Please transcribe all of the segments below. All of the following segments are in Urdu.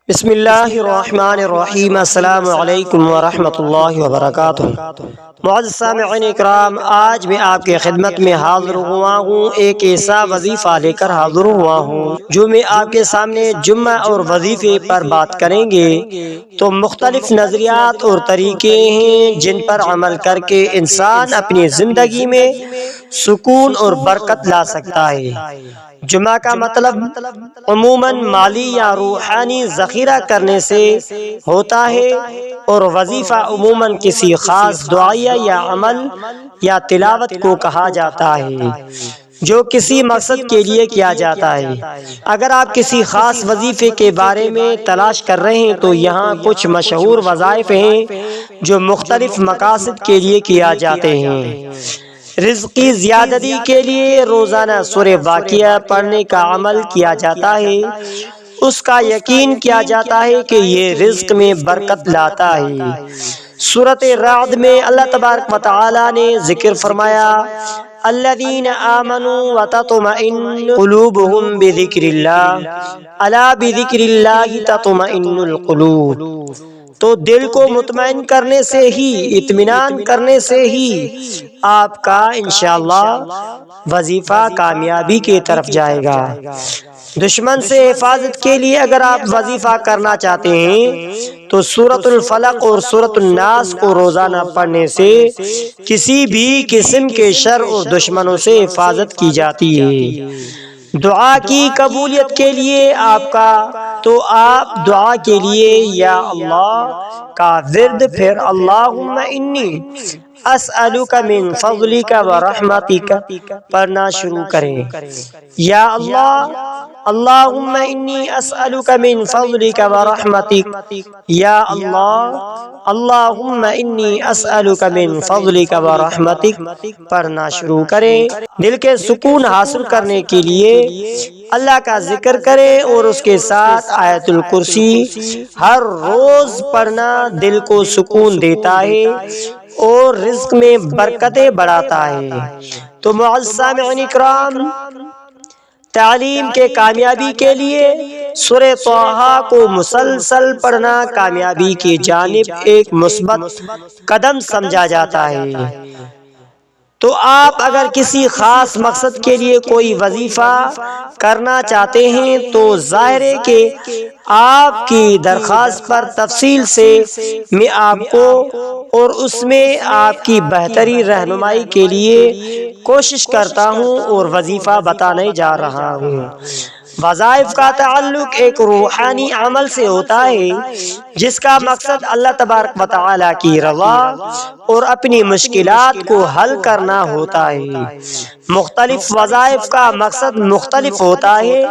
بسم اللہ الرحمن الرحیم۔ السلام علیکم ورحمۃ اللہ وبرکاتہ۔ معزز سامعین اکرام، آج میں آپ کے خدمت میں حاضر ہوا ہوں، ایک ایسا وظیفہ لے کر حاضر ہوا ہوں جو میں آپ کے سامنے جمعہ اور وظیفے پر بات کریں گے۔ تو مختلف نظریات اور طریقے ہیں جن پر عمل کر کے انسان اپنی زندگی میں سکون اور برکت لا سکتا ہے۔ جمعہ کا مطلب عموماً مالی یا روحانی ذخیرہ کرنے سے ہوتا ہے، اور وظیفہ عموماً کسی خاص دعائیہ یا عمل یا تلاوت کو کہا جاتا ہے جو کسی مقصد کے لیے کیا جاتا ہے۔ اگر آپ کسی خاص وظیفے کے بارے میں تلاش کر رہے ہیں تو یہاں کچھ مشہور وظائف ہیں جو مختلف مقاصد کے لیے کیا جاتے ہیں۔ رزق کی زیادتی کے لیے روزانہ سورہ واقعہ پڑھنے کا عمل کیا جاتا ہے۔ اس کا یقین کیا جاتا ہے کہ یہ رزق میں برکت لاتا ہے۔ سورۃ رعد میں اللہ تبارک و تعالی نے ذکر فرمایا، الذین آمنوا وتطمئن قلوبهم بذکر اللہ، الا بذکر اللہ تطمئن القلوب۔ تو دل کو مطمئن کرنے سے ہی، اطمینان کرنے سے ہی آپ کا انشاءاللہ وظیفہ کامیابی کی طرف جائے گا۔ دشمن سے حفاظت کے لیے اگر آپ وظیفہ کرنا چاہتے ہیں تو سورۃ الفلق اور سورۃ الناس کو روزانہ پڑھنے سے کسی بھی قسم کے شر اور دشمنوں سے حفاظت کی جاتی ہے۔ دعا کی قبولیت کے لیے آپ دعا کے لیے یا اللہ کا ورد، پھر اللہم انی اسألک من فضلک ورحمتک پڑھنا شروع کریں۔ یا اللہ، اللہم انی اسألک من فضلک ورحمتک، یا اللہ، اللہم انی اسألک من فضلک ورحمتک پڑھنا شروع کریں۔ دل کے سکون حاصل کرنے کے لیے اللہ کا ذکر کریں اور اس کے ساتھ آیت الکرسی ہر روز پڑھنا دل کو سکون دیتا ہے اور رزق میں برکتیں بڑھاتا ہے۔ تو معزز سامعین اکرام، تعلیم کے کامیابی کے لیے سورہ طٰہٰ کو مسلسل پڑھنا کامیابی کی جانب ایک مثبت قدم سمجھا جاتا ہے۔ تو آپ اگر کسی خاص مقصد کے لیے کوئی وظیفہ کرنا چاہتے ہیں تو ظاہر ہے کہ آپ کی درخواست پر تفصیل سے میں آپ کو اور اس میں آپ کی بہتری رہنمائی کے لیے کوشش کرتا ہوں اور وظیفہ بتانے جا رہا ہوں۔ وظائف کا تعلق ایک روحانی عمل سے ہوتا ہے جس کا مقصد اللہ تبارک و تعالی کی رضا اور اپنی مشکلات کو حل کرنا ہوتا ہے۔ مختلف وظائف کا مقصد مختلف ہوتا ہے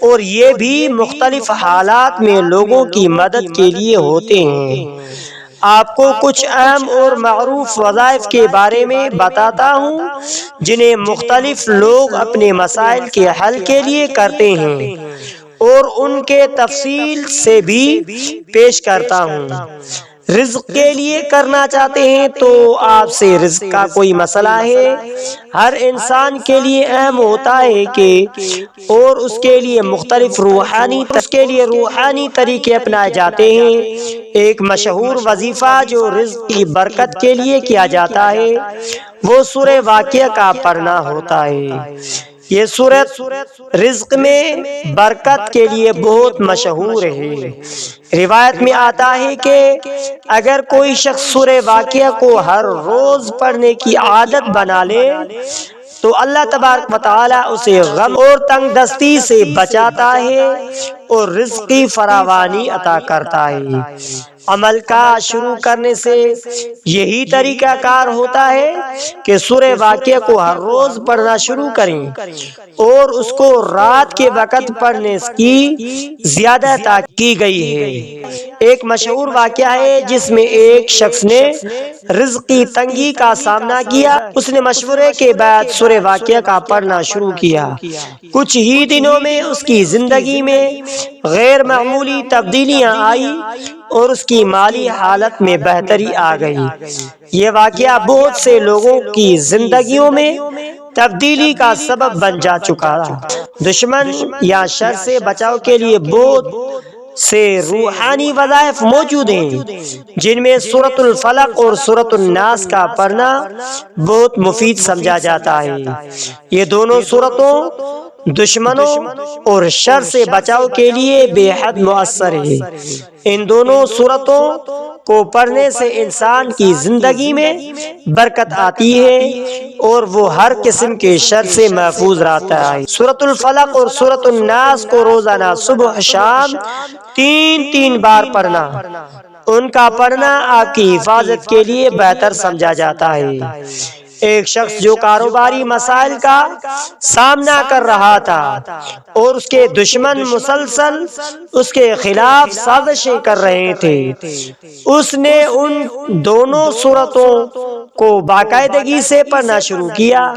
اور یہ بھی مختلف حالات میں لوگوں کی مدد کے لیے ہوتے ہیں۔ آپ کو کچھ اہم اور معروف وظائف کے بارے میں بتاتا ہوں جنہیں مختلف لوگ اپنے مسائل کے حل کے لیے کرتے ہیں، اور ان کے تفصیل سے بھی پیش کرتا ہوں۔ رزق کے لیے کرنا چاہتے ہیں تو آپ سے رزق کا کوئی مسئلہ ہے، ہر انسان کے لیے اہم ہوتا ہے کہ اور اس کے لیے مختلف روحانی طریقے اپنائے جاتے ہیں۔ ایک مشہور وظیفہ جو رزق کی برکت کے لیے کیا جاتا ہے وہ سورہ واقعہ کا پڑھنا ہوتا ہے۔ یہ سورت رزق میں برکت کے لیے بہت مشہور ہے۔ روایت میں آتا ہے کہ اگر کوئی شخص سورہ واقعہ کو ہر روز پڑھنے کی عادت بنا لے تو اللہ تبارک و تعالی اسے غم اور تنگ دستی سے بچاتا ہے اور رزق کی فراوانی عطا کرتا ہے۔ عمل کا شروع کرنے سے یہی طریقہ کار ہوتا ہے کہ سورہ واقعہ کو ہر روز پڑھنا شروع کریں اور اس کو رات کے وقت پڑھنے کی زیادہ تاکید کی گئی ہے۔ ایک مشہور واقعہ ہے جس میں ایک شخص نے رزق کی تنگی کا سامنا کیا۔ اس نے مشورے کے بعد سورہ واقعہ کا پڑھنا شروع کیا۔ کچھ ہی دنوں میں اس کی زندگی میں غیر معمولی تبدیلیاں آئی اور اس کی مالی حالت میں بہتری آ گئی۔ یہ واقعہ بہت سے لوگوں کی زندگیوں میں تبدیلی کا سبب بن جا چکا۔ دشمن یا شر سے بچاؤ کے لیے بہت سے روحانی وظائف موجود ہیں، جن میں سورۃ الفلق اور سورۃ الناس کا پڑھنا بہت مفید سمجھا جاتا ہے۔ یہ دونوں سورتوں دشمنوں اور شر سے بچاؤ کے لیے بے حد مؤثر ہے۔ ان دونوں سورتوں کو پڑھنے سے انسان کی زندگی میں برکت آتی ہے اور وہ ہر قسم کے شر سے محفوظ رہتا ہے۔ سورۃ الفلق اور سورۃ الناس کو روزانہ صبح شام 3 بار پڑھنا، ان کا پڑھنا آپ کی حفاظت کے لیے بہتر سمجھا جاتا ہے۔ ایک شخص جو کاروباری مسائل کا سامنا کر رہا تھا اور اس کے دشمن مسلسل اس کے خلاف سازشیں کر رہے تھے، اس نے ان دونوں سورتوں کو باقاعدگی سے پڑھنا شروع کیا۔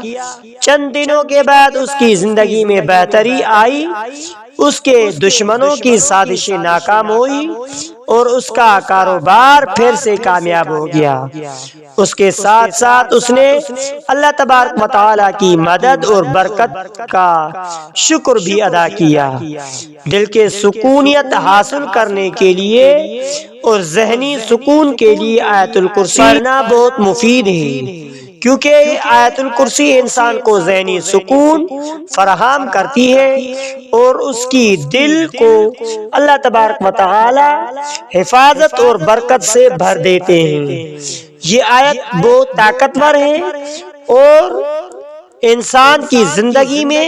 چند دنوں کے بعد اس کی زندگی میں بہتری آئی، اس کے دشمنوں کی سازشیں ناکام ہوئی اور اس کا کاروبار پھر سے کامیاب ہو گیا۔ اس کے ساتھ ساتھ اس نے اللہ تبارک و تعالیٰ کی مدد اور برکت کا شکر بھی ادا کیا۔ دل کے سکونیت حاصل کرنے کے لیے اور ذہنی سکون کے لیے آیت الکرسی پڑھنا بہت مفید ہے، کیونکہ آیت الکرسی انسان کو ذہنی سکون فراہم کرتی ہے اور اس کی دل کو اللہ تبارک و تعالی حفاظت اور برکت سے بھر دیتے ہیں۔ یہ آیت بہت طاقتور ہے اور انسان کی زندگی میں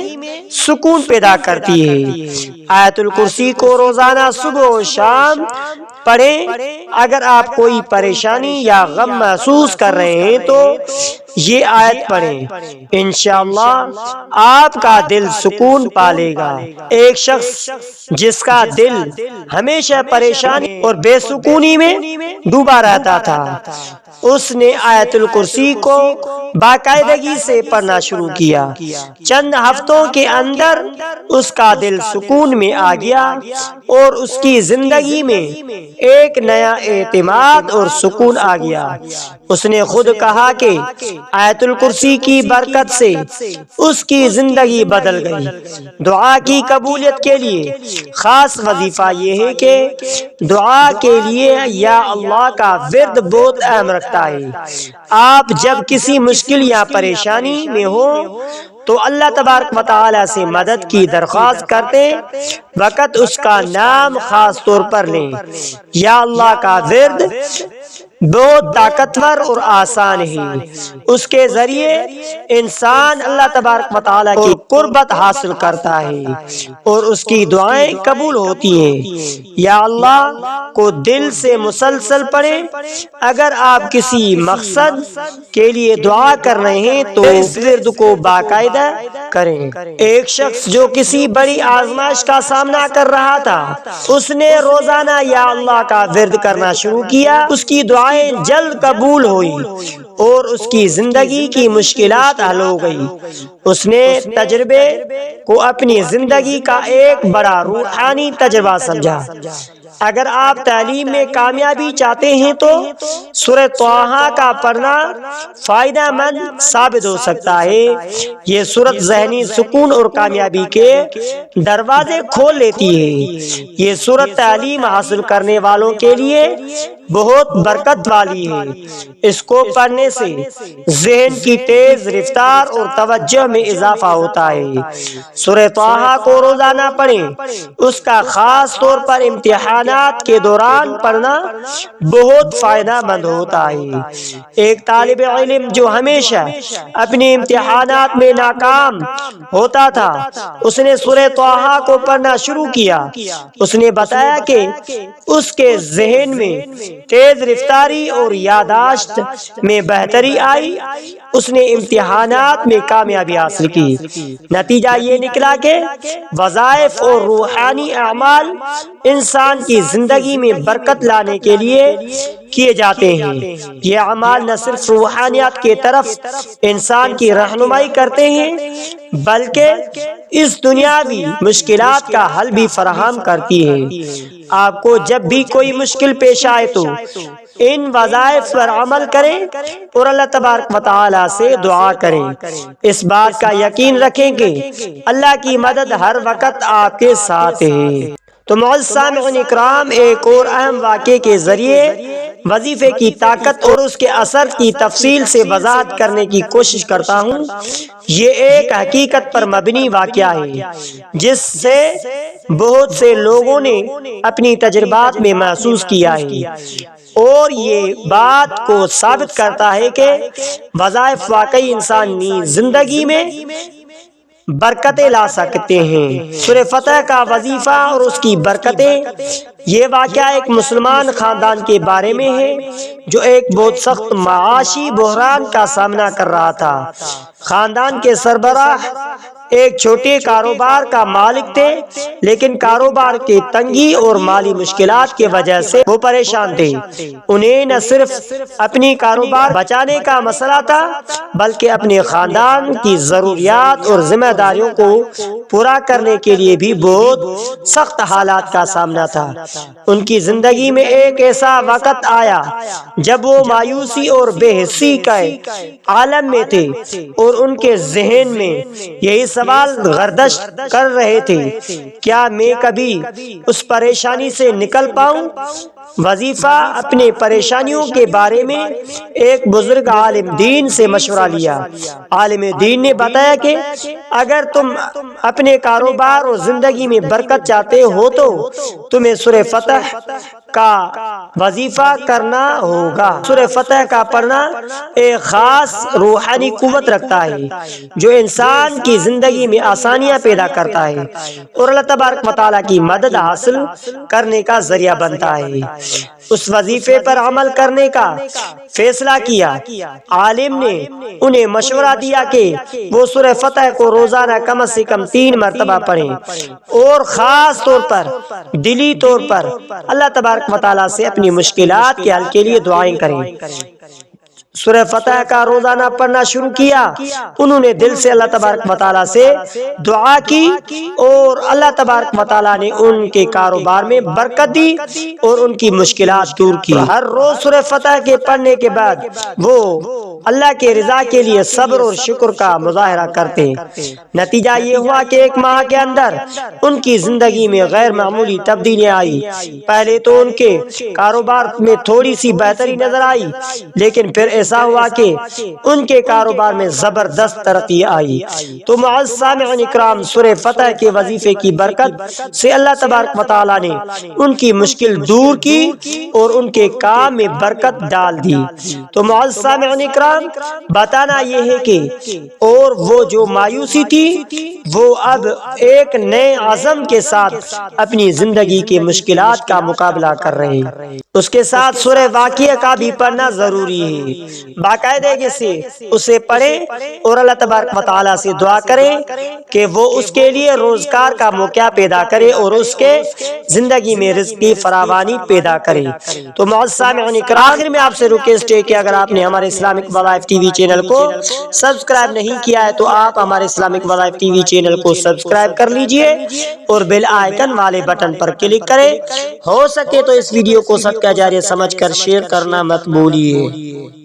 سکون پیدا کرتی ہے۔ آیت الکرسی کو روزانہ صبح و شام پڑھیں۔ اگر آپ کوئی پریشانی یا غم محسوس کر رہے ہیں تو یہ آیت پڑھیں، انشاءاللہ آپ کا دل سکون پالے گا۔ ایک شخص جس کا دل ہمیشہ پریشانی اور بے سکونی میں ڈوبا رہتا تھا، اس نے آیت الکرسی کو باقاعدگی سے پڑھنا شروع کیا۔ چند ہفتوں کے اندر اس کا دل سکون میں آ گیا اور اس کی زندگی میں ایک نیا اعتماد اور سکون آ گیا۔ اس نے خود کہا کہ آیت الکرسی کی برکت سے اس کی زندگی بدل گئی۔ دعا کی قبولیت کے لیے خاص وظیفہ یہ ہے کہ دعا کے لیے یا اللہ کا ورد بہت اہم رکھتا ہے۔ آپ جب کسی مشکل یا پریشانی میں ہو تو اللہ تبارک و تعالی سے مدد کی درخواست کرتے وقت اس کا نام خاص طور پر لیں۔ یا اللہ کا ورد بہت طاقتور اور آسان ہے۔ اس کے ذریعے انسان اللہ تبارک و تعالیٰ کی قربت حاصل کرتا ہے اور اس کی دعائیں قبول ہوتی ہیں۔ یا اللہ کو دل سے مسلسل پڑھیں۔ اگر آپ کسی مقصد کے لیے دعا کر رہے ہیں تو اس ورد کو باقاعدہ کریں۔ ایک شخص جو کسی بڑی آزمائش کا سامنا کر رہا تھا، اس نے روزانہ یا اللہ کا ورد کرنا شروع کیا۔ اس کی دعائیں جلد قبول ہوئی اور اس کی زندگی کی مشکلات حل ہو گئی۔ اس نے تجربے کو اپنی زندگی کا ایک بڑا روحانی تجربہ سمجھا۔ اگر آپ تعلیم میں کامیابی چاہتے ہیں تو سورہ طٰہٰ کا پڑھنا فائدہ مند ثابت ہو سکتا ہے۔ یہ سورت ذہنی سکون اور کامیابی کے دروازے کھول لیتی ہے۔ یہ سورت تعلیم حاصل کرنے والوں کے لیے بہت برکت والی ہے۔ اس کو پڑھنے سے ذہن کی تیز رفتار اور توجہ میں اضافہ ہوتا ہے۔ سورہ طٰہٰ کو روزانہ پڑھیں۔ اس کا خاص طور پر امتحانات کے دوران پڑھنا بہت فائدہ مند ہوتا ہے۔ ایک طالب علم جو ہمیشہ اپنے امتحانات میں ناکام ہوتا تھا، اس نے سورہ طٰہٰ کو پڑھنا شروع کیا۔ اس نے بتایا کہ اس کے ذہن میں تیز رفتاری اور یادداشت میں بہتری آئی۔ اس نے امتحانات میں کامیابی حاصل کی۔ نتیجہ یہ نکلا کہ وظائف اور روحانی اعمال انسان کی زندگی میں برکت لانے کے لیے کیے جاتے ہیں۔ یہ اعمال نہ صرف روحانیات کی طرف انسان کی رہنمائی کرتے ہیں بلکہ اس دنیاوی مشکلات کا حل بھی فراہم کرتی ہے۔ آپ کو جب بھی کوئی مشکل پیش آئے تو ان وظائف پر عمل کریں اور اللہ تبارک و تعالی سے دعا کریں۔ اس بات کا یقین رکھیں کہ اللہ کی مدد ہر وقت آپ کے ساتھ ہے۔ تو معزز سامعین اکرام، ایک اور اہم واقعے کے ذریعے وظیفے کی طاقت اور اس کے اثر کی تفصیل سے وضاحت کرنے کی کوشش کرتا ہوں۔ یہ ایک حقیقت پر مبنی واقعہ ہے جس سے بہت سے لوگوں نے اپنی تجربات میں محسوس کیا ہے، اور یہ بات کو ثابت کرتا ہے کہ وظائف واقعی انسانی زندگی میں برکتیں لا سکتے ہیں۔ سورہ فتح کا وظیفہ اور اس کی برکتیں۔ یہ واقعہ ایک مسلمان خاندان کے بارے میں ہے جو ایک بہت سخت معاشی بحران کا سامنا کر رہا تھا۔ خاندان کے سربراہ ایک چھوٹے کاروبار کا مالک تھے، لیکن کاروبار کی تنگی اور مالی مشکلات کی وجہ سے وہ پریشان تھے۔ انہیں نہ صرف اپنی کاروبار بچانے کا مسئلہ تھا بلکہ اپنے خاندان کی ضروریات اور ذمہ داریوں کو پورا کرنے کے لیے بھی بہت سخت حالات کا سامنا تھا۔ ان کی زندگی میں ایک ایسا وقت آیا جب وہ مایوسی اور بے حسی کے عالم میں تھے، اور ان کے ذہن میں یہی سوال گردش کر رہے تھے، کیا میں کبھی اس پریشانی سے نکل پاؤں؟ وظیفہ اپنے پریشانیوں کے بارے میں ایک بزرگ عالم دین سے مشورہ لیا۔ عالم دین نے بتایا کہ اگر تم اپنے کاروبار اور زندگی میں برکت چاہتے ہو تو تمہیں سورہ فتح کا وظیفہ کرنا ہوگا۔ سورہ فتح کا پڑھنا ایک خاص روحانی قوت رکھتا ہے جو انسان کی زندگی میں آسانیاں پیدا کرتا ہے اور اللہ تبارک و تعالیٰ کی مدد حاصل کرنے کا ذریعہ بنتا ہے۔ اس وظیفے پر عمل کرنے کا فیصلہ کیا۔ عالم نے انہیں مشورہ دیا کہ وہ سورہ فتح کو روزانہ کم از کم 3 مرتبہ پڑھیں، اور خاص طور پر دلی طور پر اللہ تبارک و تعالیٰ سے اپنی مشکلات کے حل کے لیے دعائیں کریں۔ سورہ فتح کا روزانہ پڑھنا شروع کیا۔ انہوں نے دل سے اللہ تبارک و تعالیٰ سے دعا کی اور اللہ تبارک و تعالیٰ نے ان کے کاروبار میں برکت دی اور ان کی مشکلات دور کی۔ ہر روز سورہ فتح کے پڑھنے کے بعد وہ اللہ کے رضا کے لیے صبر اور شکر کا مظاہرہ کرتے۔ نتیجہ یہ ہوا کہ 1 ماہ کے اندر ان کی زندگی میں غیر معمولی تبدیلیاں آئی۔ پہلے تو ان کے کاروبار میں تھوڑی سی بہتری نظر آئی، لیکن پھر ایسا ہوا کہ ان کے کاروبار میں زبردست ترقی آئی۔ تو معزز سامعین اکرام، سورہ فتح کے وظیفے کی برکت سے اللہ تبارک و تعالیٰ نے ان کی مشکل دور کی اور ان کے کام میں برکت ڈال دی۔ تو معزز سامعین اکرام، بتانا یہ ہے کہ اور وہ جو مایوسی تھی وہ اب ایک نئے عزم کے ساتھ اپنی زندگی کی مشکلات کا مقابلہ کر رہے ہیں۔ اس کے ساتھ سورہ واقعہ کا بھی پڑھنا ضروری ہے۔ باقاعدگی سے اسے پڑھیں اور اللہ تبارک و تعالیٰ سے دعا کریں کہ وہ اس کے لیے روزگار کا موقع پیدا کرے اور اس کے زندگی میں رزق کی فراوانی پیدا کرے۔ تو معزز سامعین اکرام، آخر میں آپ سے ریکویسٹ ہے کہ اگر آپ نے ہمارے اسلامک وظائف ٹی وی چینل کو سبسکرائب نہیں کیا ہے تو آپ ہمارے اسلامک وظائف ٹی وی چینل کو سبسکرائب کر لیجئے اور بیل آئیکن والے بٹن پر کلک کریں۔ ہو سکے تو اس ویڈیو کو صدقہ جاریہ سمجھ کر شیئر کرنا مت بھولیے۔